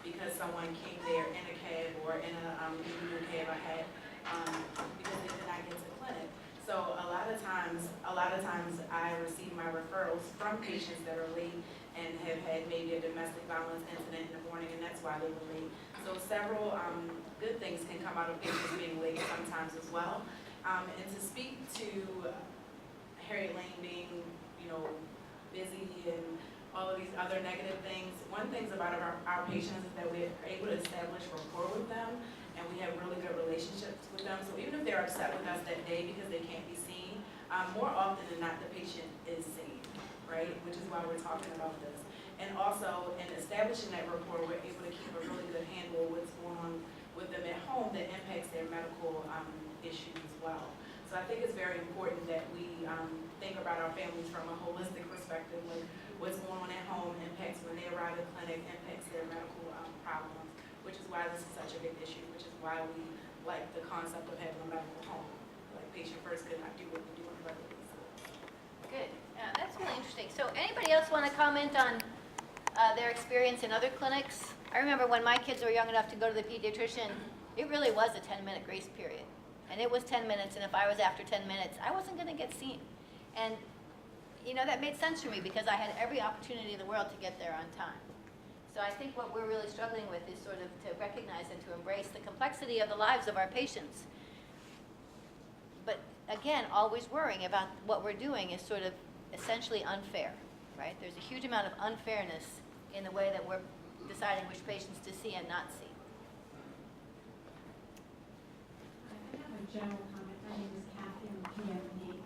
Speaker 8: because someone came there in a cab or in a individual cab I had because they did not get to clinic. So a lot of times I receive my referrals from patients that are late and have had maybe a domestic violence incident in the morning, and that's why they were late. So several good things can come out of patients being late sometimes as well. And to speak to Harriet Lane being, busy and all of these other negative things, one thing about our patients is that we're able to establish rapport with them, and we have really good relationships with them. So even if they're upset with us that day because they can't be seen, more often than not the patient is seen, right? Which is why we're talking about this. And also in establishing that rapport, we're able to keep a really good handle on what's going on with them at home that impacts their medical issues as well. So I think it's very important that we think about our families from a holistic perspective, like what's going on at home impacts when they arrive at clinic, impacts their medical problems, which is why this is such a big issue, which is why we like the concept of having a medical home. Like patient first could not do what we do on a regular basis.
Speaker 2: Good. Yeah, that's really interesting. So anybody else want to comment on their experience in other clinics? I remember when my kids were young enough to go to the pediatrician, it really was a 10-minute grace period. And it was 10 minutes, and if I was after 10 minutes, I wasn't going to get seen. And, that made sense for me because I had every opportunity in the world to get there on time. So I think what we're really struggling with is sort of to recognize and to embrace the complexity of the lives of our patients. But again, always worrying about what we're doing is sort of essentially unfair, right? There's a huge amount of unfairness in the way that we're deciding which patients to see and not see.
Speaker 11: I have a general comment. My name is Kathy. I'm a PMP.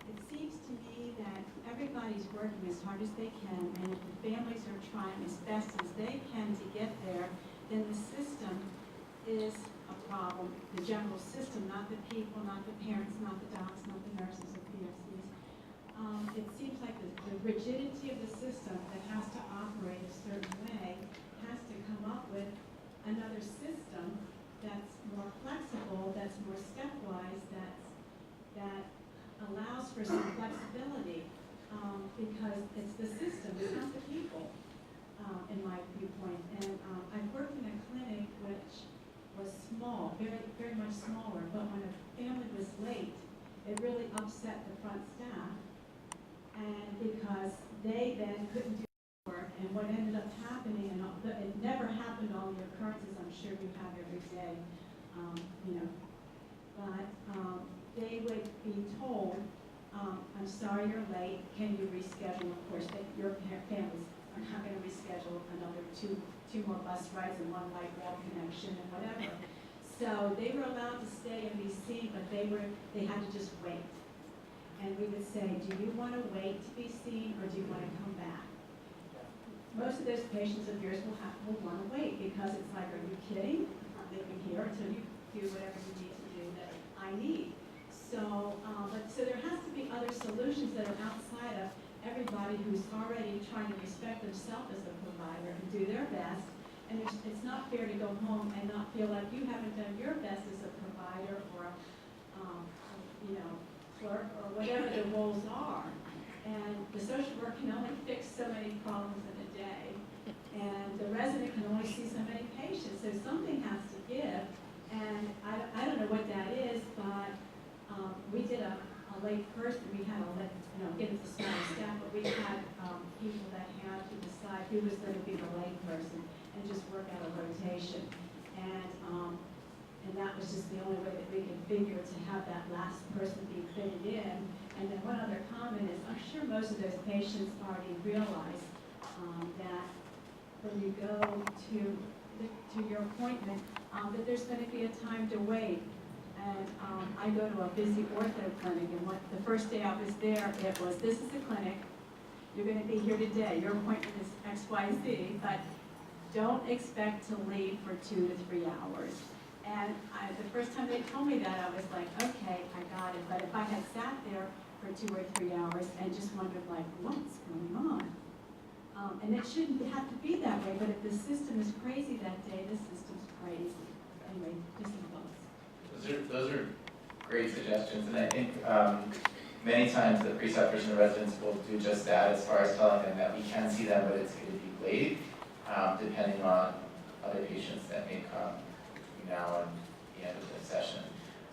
Speaker 11: It seems to me that everybody's working as hard as they can, and if the families are trying as best as they can to get there, then the system is a problem. The general system, not the people, not the parents, not the docs, not the nurses or PSCs. It seems like the rigidity of the system that has to operate a certain way has to come up with another system that's more flexible, that's more stepwise, that allows for some flexibility, because it's the system, it's not the people, in my viewpoint. And I've worked in a clinic which was small, very, very much smaller, but when a family was late, it really upset the front staff, and because they then couldn't do work, and what ended up happening, and it never happened on the occurrences I'm sure you have every day, but they would be told, I'm sorry you're late, can you reschedule? Of course, your families are not going to reschedule another two more bus rides and one light rail connection and whatever. So they were allowed to stay and be seen, but they had to just wait. And we would say, do you want to wait to be seen, or do you want to come back? Most of those patients of yours will want to wait because it's like, are you kidding? They can hear until you do whatever you need to do.
Speaker 12: I need. So, so there has to be other solutions that are outside of everybody who's already trying to respect themselves as a provider and do their best. And it's not fair to go home and not feel like you haven't done your best as a provider or, clerk or whatever the roles are. And the social worker can only fix so many problems in a day. And the resident can only see so many patients. So something has to give. And I don't know what that is, but we did a late person. We had given the small staff, but we had people that had to decide who was going to be the late person and just work out a rotation. And that was just the only way that we could figure to have that last person be fitted in. And then one other comment is, I'm sure most of those patients already realize that when you go to your appointment, that there's going to be a time to wait. And I go to a busy ortho clinic, and the first day I was there, it was, this is the clinic, you're going to be here today, your appointment is XYZ, but don't expect to leave for 2 to 3 hours. And the first time they told me that, I was like, okay, I got it. But if I had sat there for 2 or 3 hours and just wondered, like, what's going on? And it shouldn't have to be that way, but if the system is crazy that day, the system's crazy. Anyway, just some thoughts.
Speaker 4: Those are great suggestions, and I think many times the preceptors and the residents will do just that as far as telling them that we can see them, but it's going to be late, depending on other patients that may come between now and the end of the session.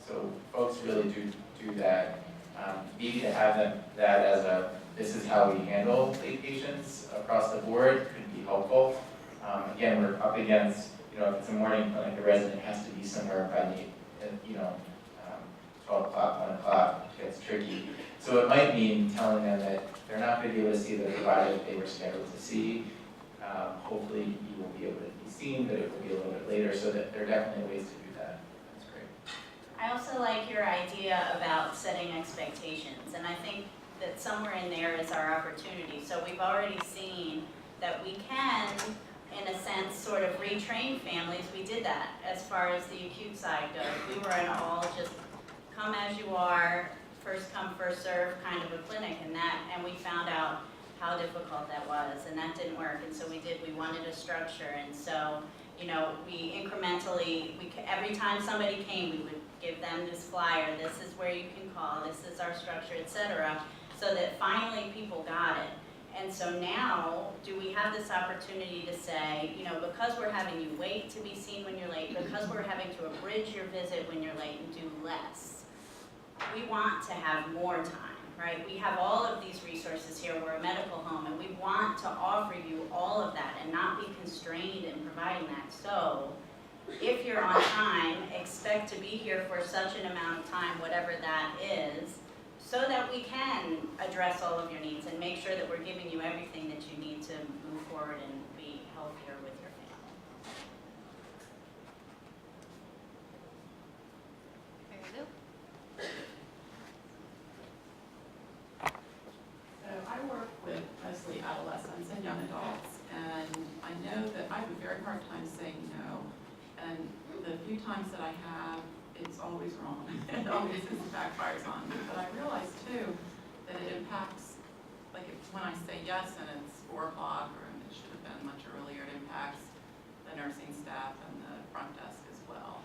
Speaker 4: So folks really do that. Maybe to have that as this is how we handle late patients across the board could be helpful. Again, we're up against, if it's a morning clinic, the resident has to be somewhere by the 12 o'clock, 1 o'clock, it gets tricky. So it might mean telling them that they're not going to be able to see the provider that they were scheduled to see. Hopefully you will be able to be seen, but it will be a little bit later, so that there are definitely ways to do that. That's great.
Speaker 3: I also like your idea about setting expectations, and I think that somewhere in there is our opportunity. So we've already seen that we can, in a sense, sort of retrain families. We did that as far as the acute side goes. We were an all just come as you are, first come, first serve kind of a clinic, and we found out how difficult that was, and that didn't work. And so we wanted a structure, and so we incrementally, every time somebody came, we would give them this flyer. This is where you can call. This is our structure, etc. So that finally people got it. And so now, do we have this opportunity to say, because we're having you wait to be seen when you're late, because we're having to abridge your visit when you're late and do less, we want to have more time, right? We have all of these resources here. We're a medical home, and we want to offer you all of that and not be constrained in providing that. So, if you're on time, expect to be here for such an amount of time, whatever that is, so that we can address all of your needs and make sure that we're giving you everything that you need to move forward and be healthier with your family.
Speaker 2: Mary Lou?
Speaker 13: So I work with mostly adolescents and young adults, and I know that I have a very hard time saying no. And the few times that I have, it's always wrong. It always backfires on me. But I realize too that it impacts, like when I say yes and it's 4 o'clock, or it should have been much earlier, it impacts the nursing staff and the front desk as well.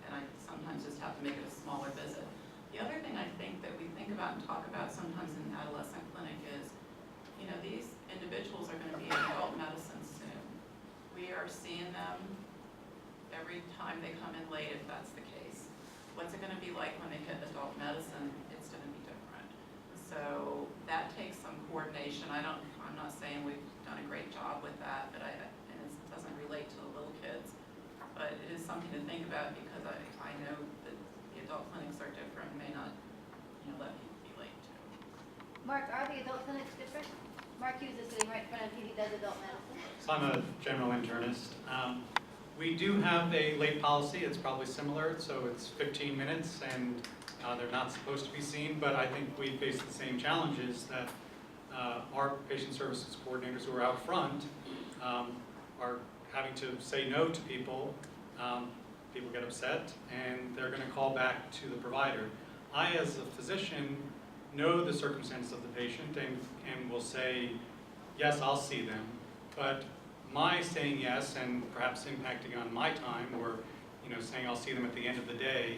Speaker 13: And I sometimes just have to make it a smaller visit. The other thing I think that we think about and talk about sometimes in the adolescent clinic is, these individuals are going to be in adult medicine soon. We are seeing them every time they come in late, if that's the case. What's it going to be like when they hit adult medicine? It's going to be different. So that takes some coordination. I'm not saying we've done a great job with that, but and it doesn't relate to the little kids. But it is something to think about, because I know that the adult clinics are different and may not, let people be late too.
Speaker 2: Mark, are the adult clinics different? Mark Hughes is sitting right in front of you. He does adult medicine.
Speaker 14: So I'm a general internist. We do have a late policy. It's probably similar, so it's 15 minutes, and they're not supposed to be seen, but I think we face the same challenges that our patient services coordinators who are out front are having to say no to people people get upset, and they're going to call back to the provider. I, as a physician, know the circumstances of the patient and will say, yes, I'll see them, but my saying yes and perhaps impacting on my time, or saying I'll see them at the end of the day,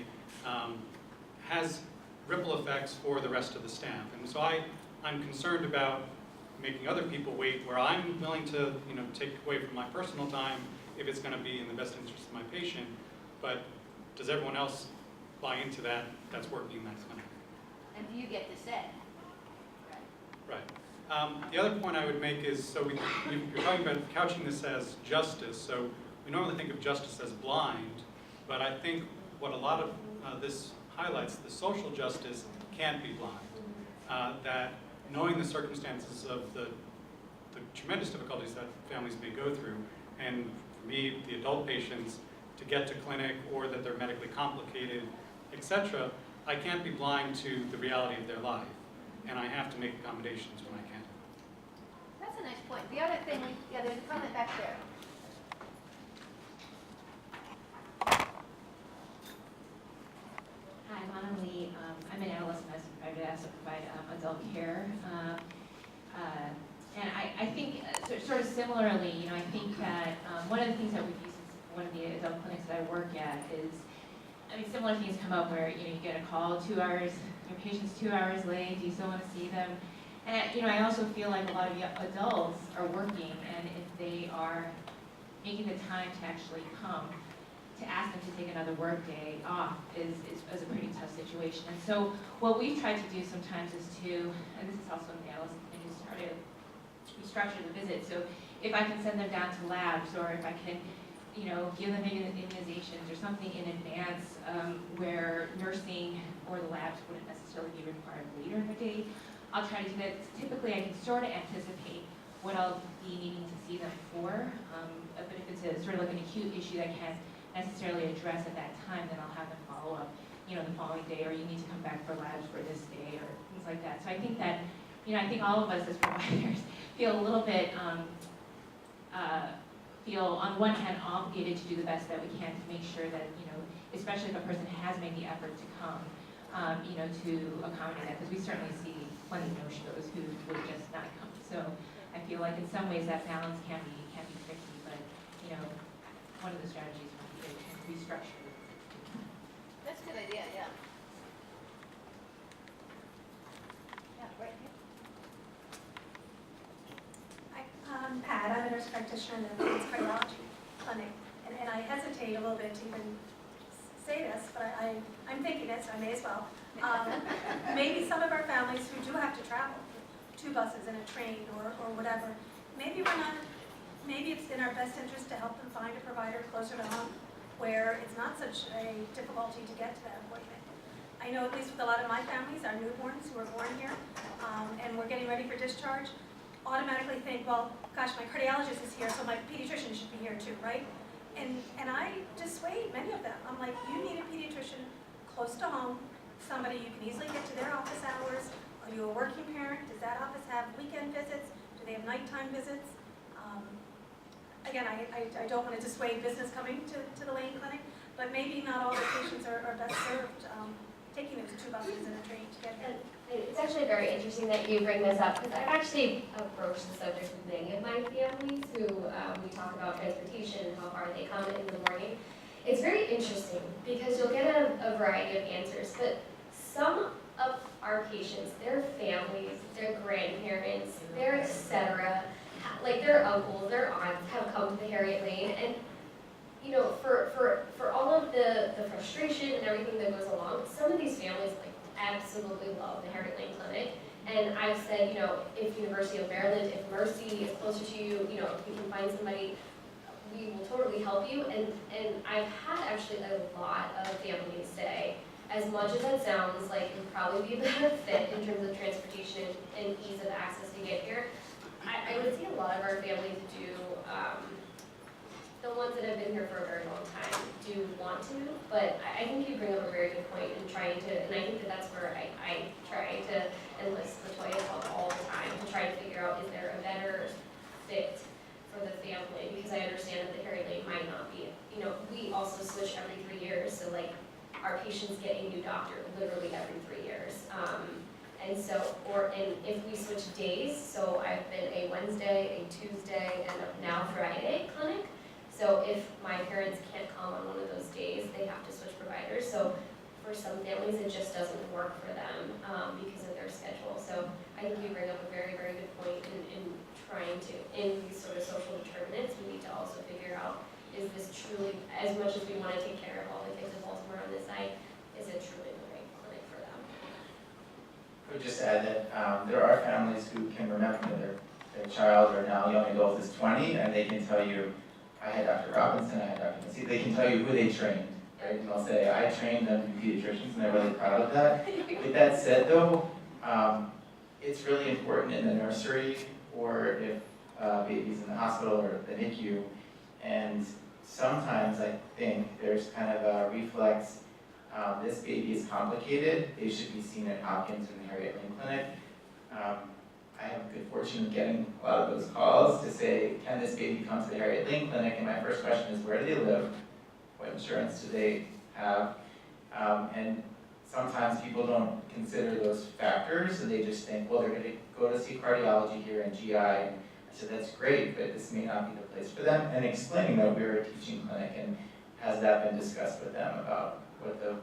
Speaker 14: has ripple effects for the rest of the staff. And so I'm concerned about making other people wait where I'm willing to take away from my personal time if it's going to be in the best interest of my patient, but does everyone else buy into that that's working in that clinic?
Speaker 2: And you get to say.
Speaker 14: Right. The other point I would make is, so you're talking about couching this as justice, so we normally think of justice as blind, but I think what a lot of this highlights, the social justice can't be blind. That knowing the circumstances of the tremendous difficulties that families may go through, and for me, the adult patients, to get to clinic, or that they're medically complicated, etc., I can't be blind to the reality of their life, and I have to make accommodations when I can.
Speaker 2: That's a nice point. The other thing, yeah, there's a comment back there.
Speaker 15: Hi, I'm Anna Lee. I'm an adolescent medicine provider that also provide adult care. And I think, sort of similarly, I think that one of the things that we've used in one of the adult clinics that I work at is, similar things come up where, you get a call 2 hours, your patient's 2 hours late, do you still want to see them? And, I also feel like a lot of adults are working, and if they are making the time to actually come, to ask them to take another work day off is a pretty tough situation. And so what we've tried to do sometimes is to, and this is also in the adolescent thing, is try to restructure the visit. So if I can send them down to labs, or if I can, give them immunizations or something in advance where nursing or the labs wouldn't necessarily be required later in the day, I'll try to do that. Typically, I can sort of anticipate what I'll be needing to see them for. But if it's a sort of like an acute issue that I can't necessarily address at that time, then I'll have them follow up, the following day, or you need to come back for labs for this day, or things like that. So I think that, I think all of us as providers feel a little bit, feel on one hand obligated to do the best that we can to make sure that, especially if a person has made the effort to come, to accommodate that, because we certainly see plenty of no-shows who would just not come. So I feel like in some ways that balance can be tricky, but, one of the strategies would be to restructure.
Speaker 2: That's a good idea, yeah. Yeah, right here.
Speaker 1: I'm Pat, I'm a nurse practitioner in the women's cardiology clinic, and I hesitate a little bit to even say this, but I'm thinking it, so I may as well. Maybe some of our families who do have to travel, 2 buses and a train or whatever, maybe it's in our best interest to help them find a provider closer to home where it's not such a difficulty to get to that appointment. I know at least with a lot of my families, our newborns who are born here, and we're getting ready for discharge, automatically think, well, gosh, my cardiologist is here, so my pediatrician should be here too, right? And I dissuade many of them. I'm like, you need a pediatrician close to home, somebody you can easily get to their office hours. Are you a working parent? Does that office have weekend visits? Do they have nighttime visits? Again, I don't want to dissuade business coming to the Lane Clinic, but maybe not all the patients are best served taking those 2 buses and a train to get here.
Speaker 6: It's actually very interesting that you bring this up, because I've actually approached the subject with many of my families who we talk about transportation and how far they come in the morning. It's very interesting because you'll get a variety of answers, but some of our patients, their families, their grandparents, their et cetera, like their uncles, their aunts have come to the Harriet Lane, and for all of the frustration and everything that goes along, some of these families absolutely love the Harriet Lane Clinic. And I've said, if University of Maryland, if Mercy is closer to you, if you can find somebody, we will totally help you. And I've had actually a lot of families say, as much as that sounds like it would probably be a better fit in terms of transportation and ease of access to get here, I would see a lot of our families do, the ones that have been here for a very long time do want to, but I think you bring up a very good point in trying to, and I think that's where I try to enlist the Latoya's help all the time to try to figure out, is there a better fit for the family? Because I understand that the Harriet Lane might not be, we also switch every 3 years, so like our patients get a new doctor literally every 3 years. And so, and if we switch days, so I've been a Wednesday, a Tuesday, and a now Friday clinic. So if my parents can't come on one of those days, they have to switch providers. So for some families, it just doesn't work for them because of their schedule. So I think you bring up a very, very good point in trying to, in these sort of social determinants, we need to also figure out, is this truly, as much as we want to take care of all the kids in Baltimore on this side, is it truly the right clinic for them?
Speaker 4: I would just add that there are families who can remember their child or now young adult is 20, and they can tell you, I had Dr. Robinson, I had Dr. Massey, they can tell you who they trained, right? And they'll say, I trained them to be pediatricians, and they're really proud of that. With that said though, it's really important in the nursery or if baby's in the hospital or the NICU, and sometimes I think there's kind of a reflex, this baby is complicated, they should be seen at Hopkins and the Harriet Clinic. I have the good fortune of getting a lot of those calls to say, can this baby come to the Harriet Lane Clinic? And my first question is, where do they live? What insurance do they have? And sometimes people don't consider those factors, and they just think, well, they're going to go to see cardiology here and GI. And I said, that's great, but this may not be the place for them. And explaining that we're a teaching clinic, and has that been discussed with them about what the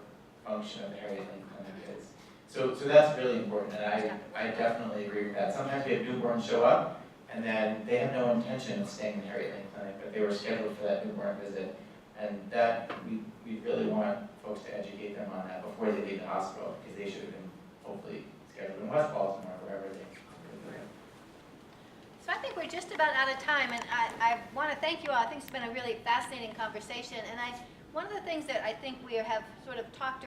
Speaker 4: function of the Harriet Lane Clinic is? So that's really important, and I definitely agree with that. Sometimes we have newborns show up, and then they have no intention of staying in the Harriet Lane Clinic, but they were scheduled for that newborn visit. And that, we really want folks to educate them on that before they leave the hospital, because they should have been hopefully scheduled in West Baltimore, wherever they live.
Speaker 2: So I think we're just about out of time, and I want to thank you all. I think it's been a really fascinating conversation, and one of the things that I think we have sort of talked about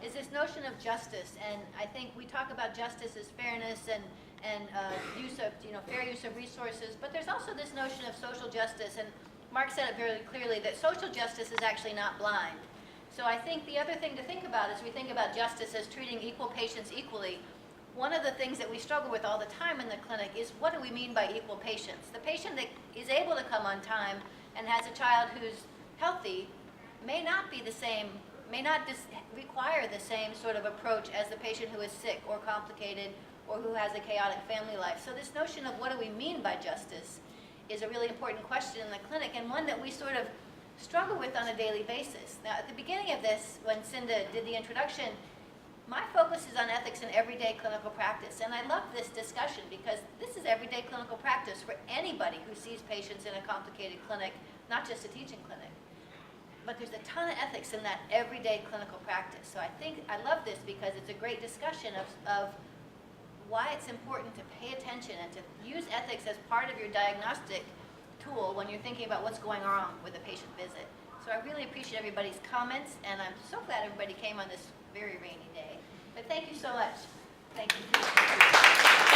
Speaker 2: is this notion of justice, and I think we talk about justice as fairness and use of, fair use of resources, but there's also this notion of social justice, and Mark said it very clearly that social justice is actually not blind. So I think the other thing to think about is we think about justice as treating equal patients equally. One of the things that we struggle with all the time in the clinic is, what do we mean by equal patients? The patient that is able to come on time and has a child who's healthy may not be the same, may not require the same sort of approach as the patient who is sick or complicated or who has a chaotic family life. So this notion of what do we mean by justice is a really important question in the clinic, and one that we sort of struggle with on a daily basis. Now, at the beginning of this, when Cinda did the introduction, my focus is on ethics in everyday clinical practice, and I love this discussion because this is everyday clinical practice for anybody who sees patients in a complicated clinic, not just a teaching clinic. But there's a ton of ethics in that everyday clinical practice. So I think I love this because it's a great discussion of why it's important to pay attention and to use ethics as part of your diagnostic tool when you're thinking about what's going on with a patient visit. So I really appreciate everybody's comments, and I'm so glad everybody came on this very rainy day. But thank you so much. Thank you.